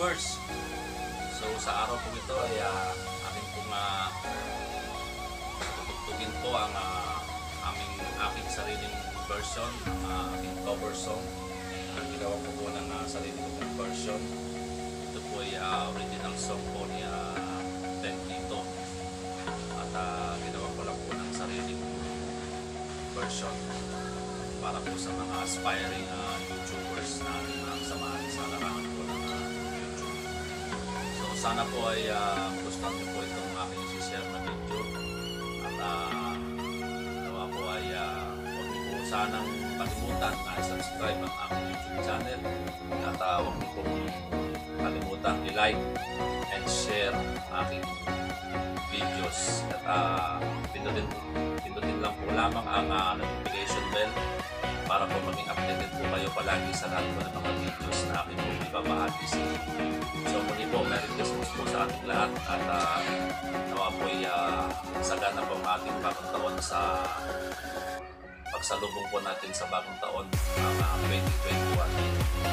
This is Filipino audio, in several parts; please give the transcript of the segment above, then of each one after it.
YouTubers. So sa araw po ito ay aking pong tutugtugin po ang aking sariling version, aking cover song. Ang ginawa ko po ng sarili kong version. Ito po ay original song po ni Ben Tito. At ginawa ko lang po ng sariling version para po sa mga aspiring YouTubers na ating samahan sa larangan po ng YouTube. So sana po ay gusto niyo po itong aking isi-share na video. At nawa po ay huwag niyo po sanang kalimutan na i-subscribe ang aking YouTube channel. At huwag niyo po kalimutan i-like and share aking videos. At pindutin lang po lamang ang notification bell para po maging updated po kayo palagi sa lahat po ng mga videos na aking po ibabahagi sa inyo. So muli po, Merry Christmas po sa ating lahat at nawa po ay sagana po ang ating bagong taon sa pagsalubong po natin sa bagong taon ang 2021.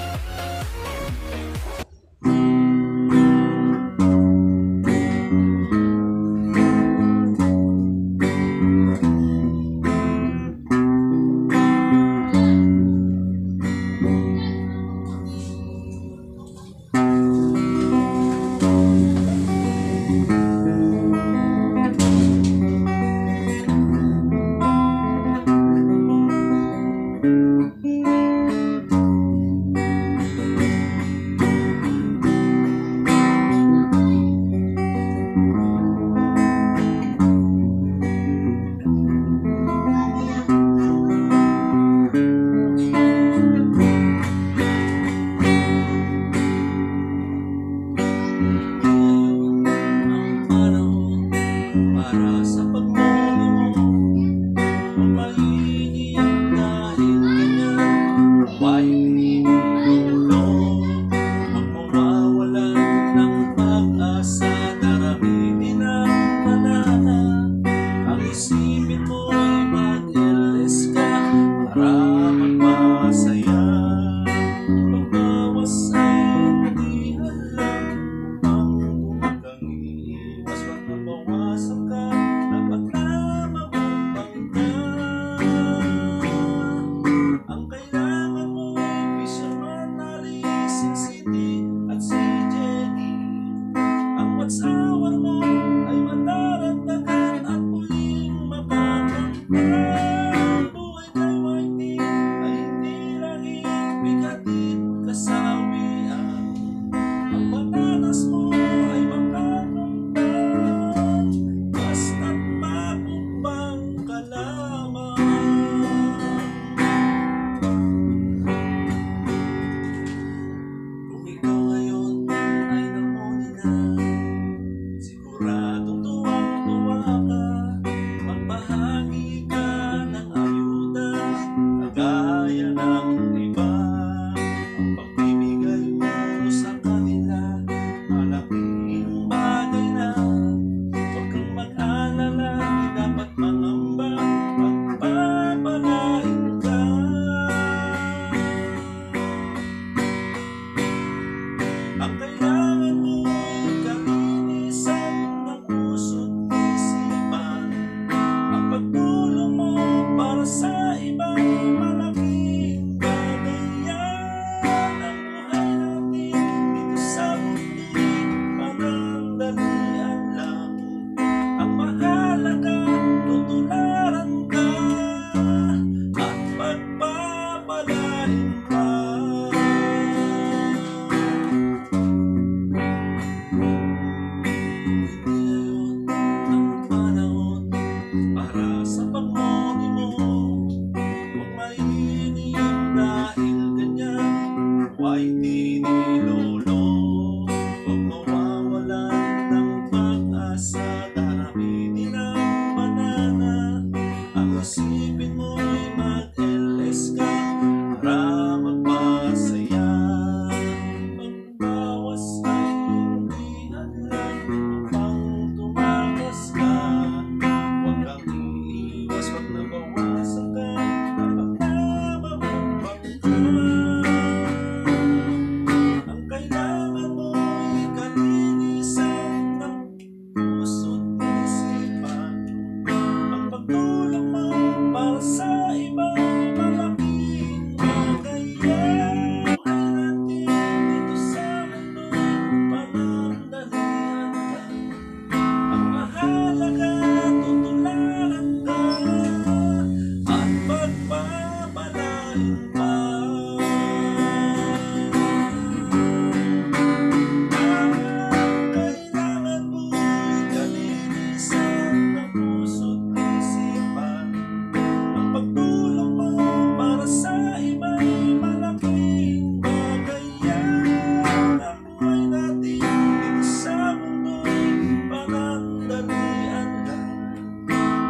natin dito sa mundo'y panandalian lang.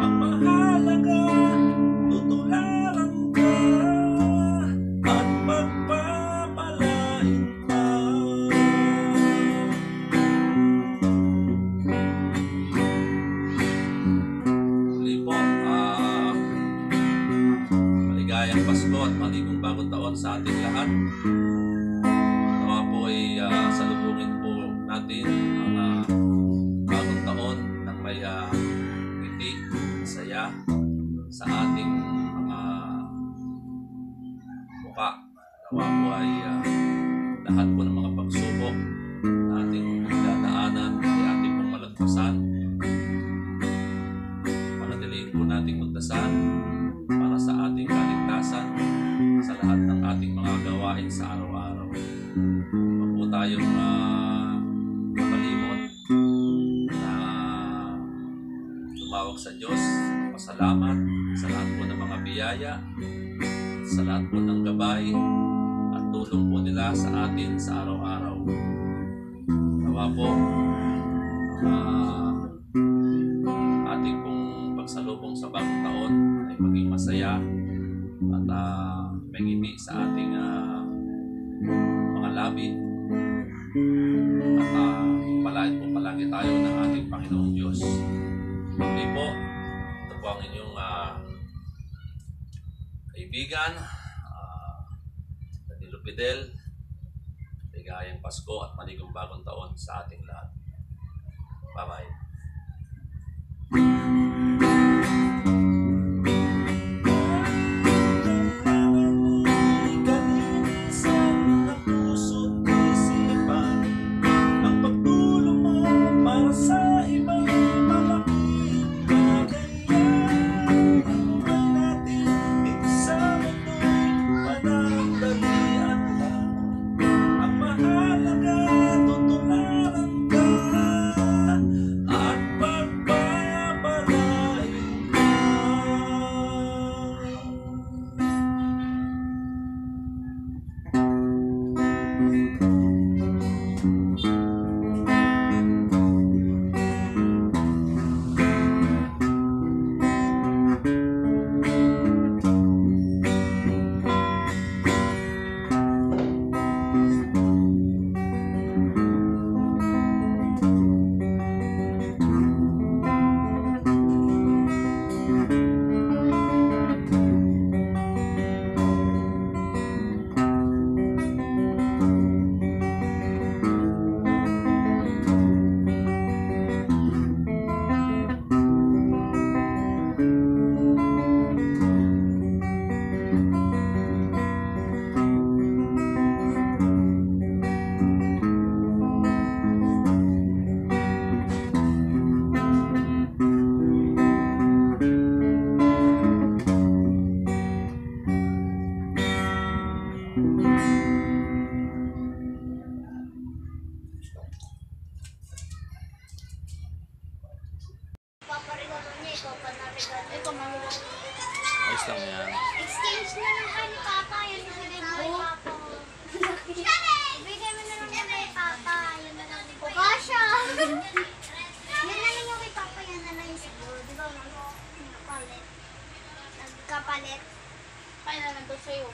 Ang mahalaga, tutularan ka at pagpapalain pa. Muli po, maligayang Pasko at maligong bagong taon sa ating lahat. Nawa po ay salubungin po natin ang bagong taon ng may ngiti, saya sa ating mga mukha. Nawa po ay lahat po ng mga pagsubok na ating dadaanan ay ating pong malagpasan. Panatiliin po nating magdasal para sa ating kaligtasan sa lahat ng ating mga gawain sa araw-araw. Huwag po tayong makalimot na tumawag sa Diyos, pasalamat sa lahat po ng mga biyaya, sa lahat po ng gabay at tulong po nila sa atin sa araw-araw. Nawa po ating pong pagsalubong sa bagong taon ay maging masaya at may ngiti sa ating mga labi at palain po palagi tayo ng ating Panginoong Diyos. Muli po, ito po ang inyong kaibigan, Danilo Fidel. Ligayang Pasko at maligong bagong taon sa ating lahat. Bye-bye. Ayos lang yan. Exchange na lang kay ni Papa. Yun na lang kay Papa. Ibigay mo na lang kay Papa. Yun na lang kay Papa. Yan na lang yung kay Papa. Yan na lang yung siguro. Di ba nagkapalit? Nagkapalit? Kaya na lang to sa'yo.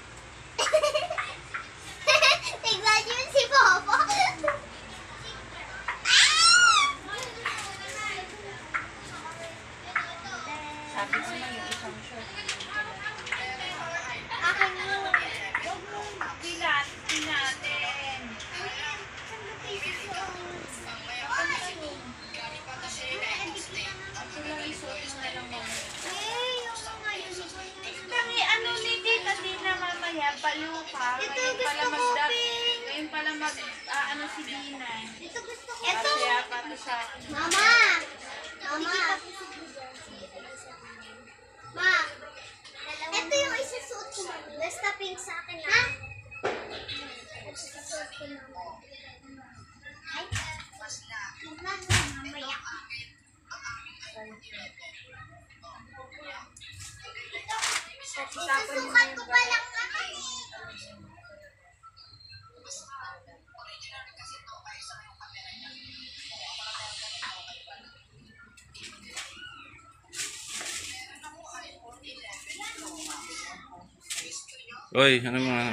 Tignan yun si Papa. Sabi ko na yung isang shirt. Akin mo. Huwag mong bilatin natin. Ito lang isuot mo na lang mo. Kami ano ni Tita Dina mamaya, baliw ka. Ito, Ngayon pala gusto ko, mag-dap. Ping. Ngayon pala ano si Dina. Ito gusto ko. Ito. Kaya pati sa akin. Mama! Mama! Ma! Ito yung isusuot ko, Mami. Basta pink sa akin, ha? Isusuot ko, Mama. Ay? Mamaya. Isusukat ko pa lang naman eh. Oy, ano mga